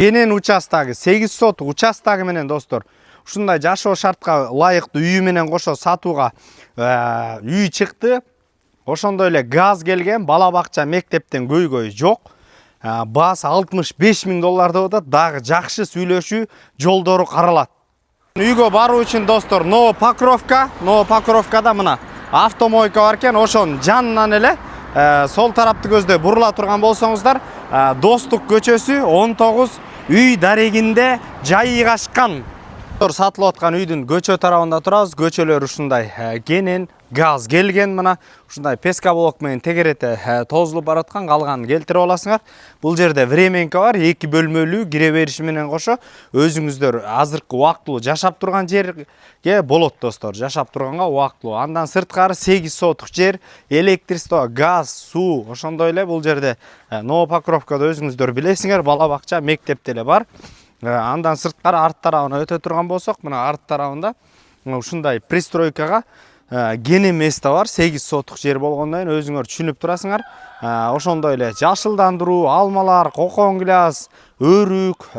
Кенен участогы 8 соток участогы менен достор ушундай жашоо шартка ылайыктуу үйү менен кошо сатууга үй чыкты. Ошондой эле газ келген, бала бакча мектептен көйгөй жок. Баасы 65 000 доллар деп атат. Дагы жакшы сүйлөшүү жолдору каралат. Үйгө баруу үчүн достор Новопокровкада мына автомойка бар экен. Ошонун жанынан эле сол тарапты көздөй бурула турган болсоңуздар, Достук көчөсү 19 үй дарегинде жайгашкан. Сатылып аткан үйдүн көчө тарабында турабыз. Көчөлөр ушундай кенен, газ келген, мына ушундай пескоблок менен тегерете тозулуп бараткан, калганын келтирип аласыңар. Бул жерде временка бар, 2 бөлмөлүү кире бериши менен кошо өзүңүздөр азыркы убактылуу жашап турган жерге болот достор. Жашап турганга убактылуу. Андан сырткары 8 соток жер, электричество, газ, суу, ошондой эле бул жерде Новопокровкада өзүңүздөр билесиңер, бала бакча, мектеп деле бар. Андан сырткары арт тарабына өтө турган болсок, мына арт тарабында ушундай пристройкага кенен место бар. 8 соток жер болгондон кийин өзүңөр түшүнүп турасыңар. Ошондой эле жашылдандыруу, алмалар, кокон гляз, өрүк,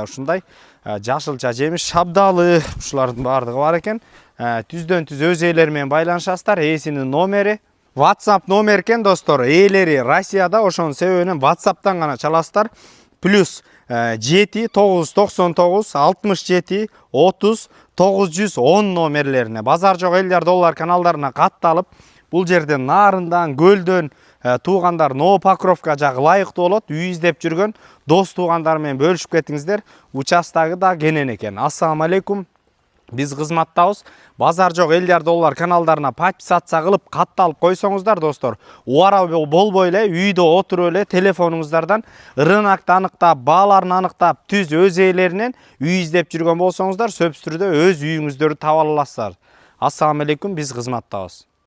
ушундай жашылча жемиш, шабдалы, ушулардын баардыгы бар экен. Түздөн түз өз ээлери менен байланышасыздар. Ээсинин номери WhatsApp номер экен достор. Ээлери Россияда, ошонун себебинен WhatsApp'тан гана чаласыздар. Плюс 7 999 67 30 910 номерлерине базар жок элдер доллар каналдарына катталып, бул жерден нарындан, көлдөн туугандар Новопокровка жагы ылайыктуу болот. Үй издеп жүргөн дос туугандар менен бөлүшүп кетиңиздер. Участогы да кенен экен. Ассаламу алейкум. Биз кызматтабыз. Базар жок элдер доллар каналдарына подписаться кылып, катталып койсоңуздар достор, убара болбой эле үйдө отуруп эле телефонуңуздардан рынокто аныктап, бааларын аныктап, түз өз ээлеринен үй издеп жүргөн болсоңуздар, сөзсүз түрдө өз үйүңүздөрдү таба аласыздар. Ассаламу алейкум, биз кызматтабыз.